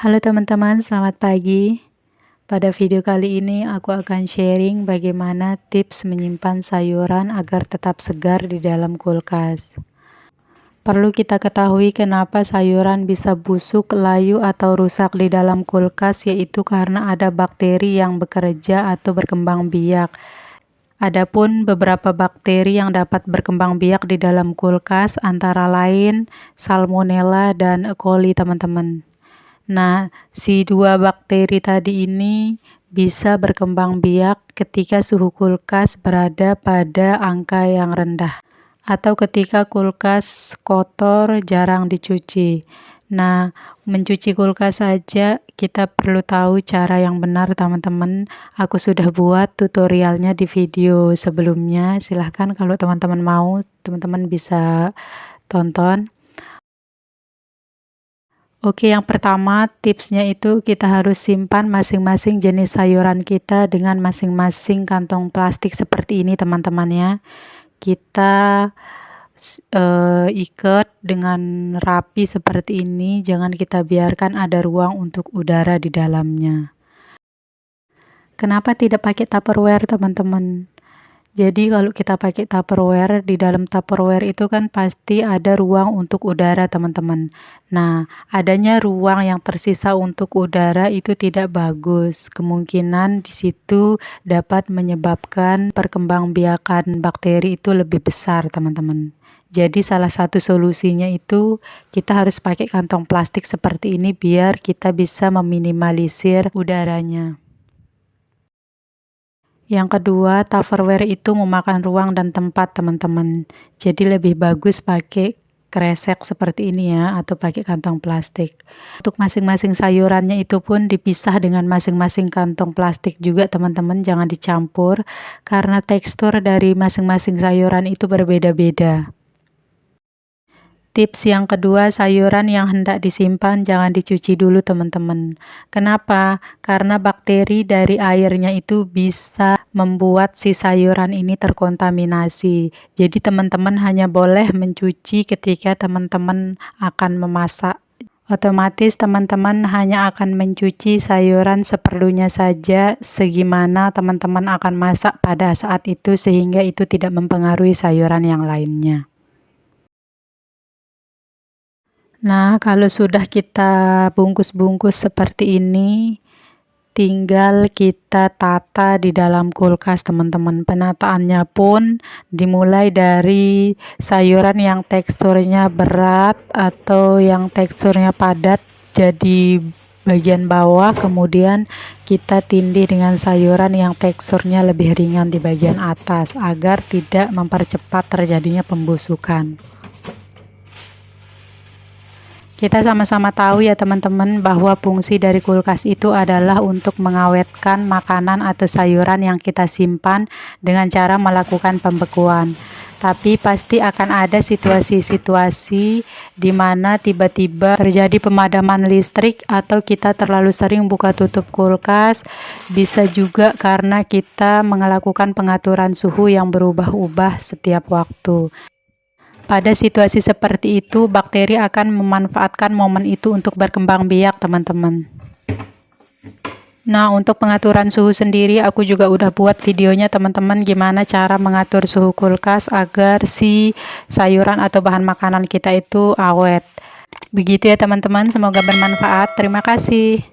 Halo teman-teman, selamat pagi. Pada video kali ini aku akan sharing bagaimana tips menyimpan sayuran agar tetap segar di dalam kulkas. Perlu kita ketahui kenapa sayuran bisa busuk, layu, atau rusak di dalam kulkas, yaitu karena ada bakteri yang bekerja atau berkembang biak. Adapun beberapa bakteri yang dapat berkembang biak di dalam kulkas antara lain Salmonella dan E. coli, teman-teman. Nah, si dua bakteri tadi ini bisa berkembang biak ketika suhu kulkas berada pada angka yang rendah atau ketika kulkas kotor, jarang dicuci. Nah, mencuci kulkas saja kita perlu tahu cara yang benar, teman-teman. Aku sudah buat tutorialnya di video sebelumnya. Silahkan kalau teman-teman mau, teman-teman bisa tonton. Oke, yang pertama tipsnya itu kita harus simpan masing-masing jenis sayuran kita dengan masing-masing kantong plastik seperti ini, teman-teman ya. Kita ikat dengan rapi seperti ini, jangan kita biarkan ada ruang untuk udara di dalamnya. Kenapa tidak pakai Tupperware, teman-teman? Jadi kalau kita pakai Tupperware, di dalam Tupperware itu kan pasti ada ruang untuk udara, teman-teman. Nah, adanya ruang yang tersisa untuk udara itu tidak bagus. Kemungkinan di situ dapat menyebabkan perkembangbiakan bakteri itu lebih besar, teman-teman. Jadi salah satu solusinya itu kita harus pakai kantong plastik seperti ini biar kita bisa meminimalisir udaranya. Yang kedua, Tupperware itu memakan ruang dan tempat, teman-teman. Jadi lebih bagus pakai kresek seperti ini ya, atau pakai kantong plastik. Untuk masing-masing sayurannya itu pun dipisah dengan masing-masing kantong plastik juga, teman-teman. Jangan dicampur, karena tekstur dari masing-masing sayuran itu berbeda-beda. Tips yang kedua, sayuran yang hendak disimpan jangan dicuci dulu, teman-teman. Kenapa? Karena bakteri dari airnya itu bisa membuat si sayuran ini terkontaminasi. Jadi teman-teman hanya boleh mencuci ketika teman-teman akan memasak. Otomatis teman-teman hanya akan mencuci sayuran seperlunya saja, segimana teman-teman akan masak pada saat itu, sehingga itu tidak mempengaruhi sayuran yang lainnya. Nah, kalau sudah kita bungkus-bungkus seperti ini, tinggal kita tata di dalam kulkas, teman-teman. Penataannya pun dimulai dari sayuran yang teksturnya berat atau yang teksturnya padat jadi bagian bawah, kemudian kita tindih dengan sayuran yang teksturnya lebih ringan di bagian atas agar tidak mempercepat terjadinya pembusukan. Kita sama-sama tahu ya teman-teman bahwa fungsi dari kulkas itu adalah untuk mengawetkan makanan atau sayuran yang kita simpan dengan cara melakukan pembekuan. Tapi pasti akan ada situasi-situasi di mana tiba-tiba terjadi pemadaman listrik atau kita terlalu sering buka tutup kulkas. Bisa juga karena kita melakukan pengaturan suhu yang berubah-ubah setiap waktu. Pada situasi seperti itu, bakteri akan memanfaatkan momen itu untuk berkembang biak, teman-teman. Nah, untuk pengaturan suhu sendiri, aku juga udah buat videonya, teman-teman, gimana cara mengatur suhu kulkas agar si sayuran atau bahan makanan kita itu awet. Begitu ya, teman-teman, semoga bermanfaat. Terima kasih.